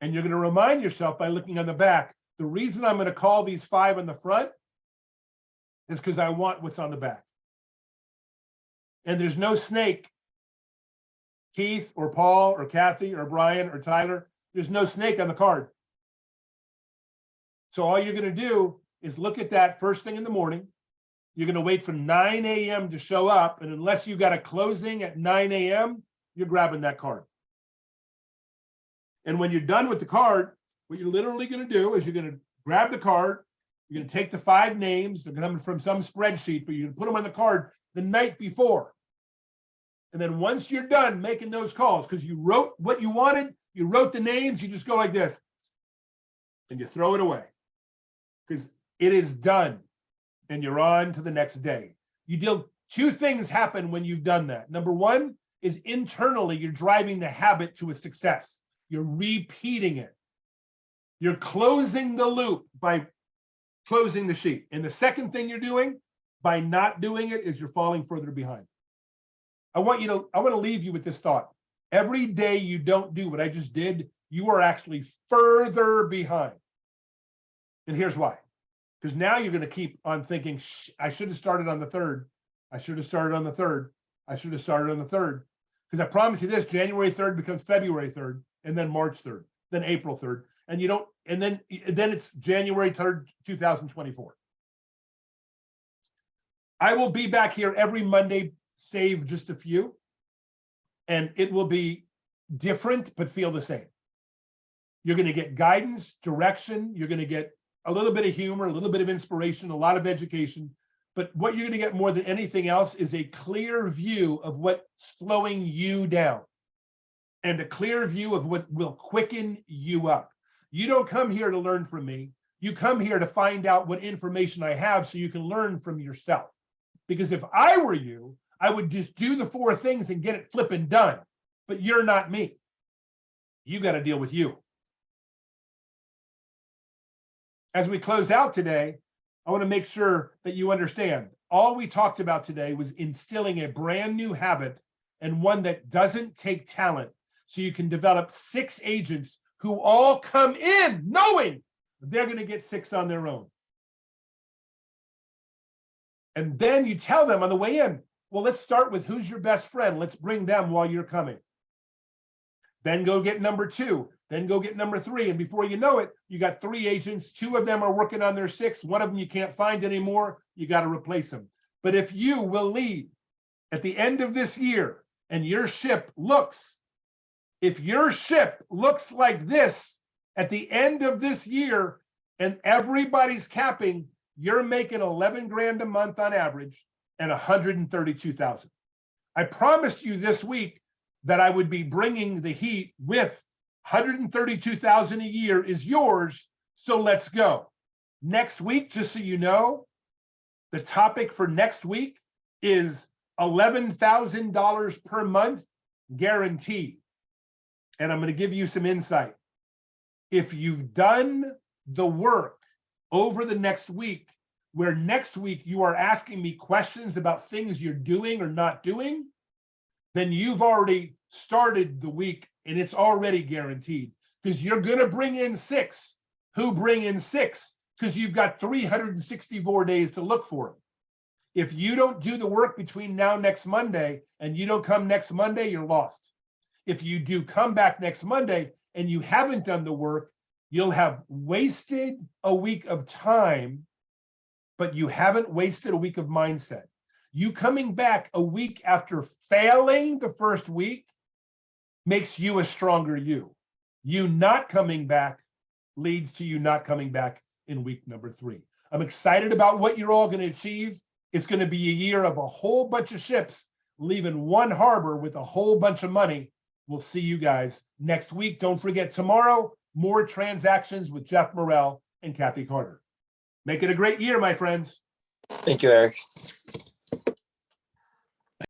S1: And you're going to remind yourself by looking on the back, The reason I'm going to call these 5 in the front is because I want what's on the back. And there's no snake, Keith or Paul or Kathy or Brian or Tyler. There's no snake on the card. So all you're going to do is look at that first thing in the morning. You're going to wait for 9 a.m. to show up. And unless you got a closing at 9 a.m., you're grabbing that card. And when you're done with the card, what you're literally going to do is you're going to grab the card. You're going to take the 5 names. They're coming from some spreadsheet, but you're going to put them on the card the night before. And then once you're done making those calls, because you wrote what you wanted, you wrote the names, you just go like this and you throw it away because it is done and you're on to the next day. You deal, 2 things happen when you've done that. Number 1 is internally, you're driving the habit to a success. You're repeating it. You're closing the loop by closing the sheet. And the second thing you're doing by not doing it is you're falling further behind. I want to leave you with this thought. Every day you don't do what I just did, you are actually further behind. And here's why. Because now you're going to keep on thinking, I should have started on the 3rd. I should have started on the 3rd. I should have started on the 3rd. Because I promise you this, January 3rd becomes February 3rd, and then March 3rd, then April 3rd. And you don't, and then it's January 3rd, 2024. I will be back here every Monday, save just a few, and it will be different, but feel the same. You're going to get guidance, direction. You're going to get a little bit of humor, a little bit of inspiration, a lot of education. But what you're going to get more than anything else is a clear view of what's slowing you down and a clear view of what will quicken you up. You don't come here to learn from me. You come here to find out what information I have so you can learn from yourself. Because if I were you, I would just do the 4 things and get it flipping done. But you're not me. You got to deal with you. As we close out today, I want to make sure that you understand all we talked about today was instilling a brand new habit and one that doesn't take talent. So you can develop 6 agents who all come in knowing they're going to get 6 on their own. And then you tell them on the way in, well, let's start with who's your best friend. Let's bring them while you're coming. Then go get number 2. Then go get number 3. And before you know it, you got 3 agents. 2 of them are working on their 6. One of them you can't find anymore. You got to replace them. But if you will leave at the end of this year and your ship looks, if your ship looks like this at the end of this year and everybody's capping, you're making 11 grand a month on average and 132,000. I promised you this week that I would be bringing the heat with 132,000 a year is yours. So let's go. Next week, just so you know, the topic for next week is $11,000 per month guaranteed. And I'm going to give you some insight. If you've done the work over the next week, where next week you are asking me questions about things you're doing or not doing, then you've already started the week and it's already guaranteed because you're going to bring in 6 who bring in 6 because you've got 364 days to look for them. If you don't do the work between now and next Monday and you don't come next Monday, you're lost. If you do come back next Monday and you haven't done the work, you'll have wasted a week of time, but you haven't wasted a week of mindset. You coming back a week after failing the first week makes you a stronger you. You not coming back leads to you not coming back in week number 3. I'm excited about what you're all going to achieve. It's going to be a year of a whole bunch of ships leaving one harbor with a whole bunch of money. We'll see you guys next week. Don't forget tomorrow, more transactions with Jeff Morrell and Kathy Carter. Make it a great year, my friends.
S7: Thank you, Eric.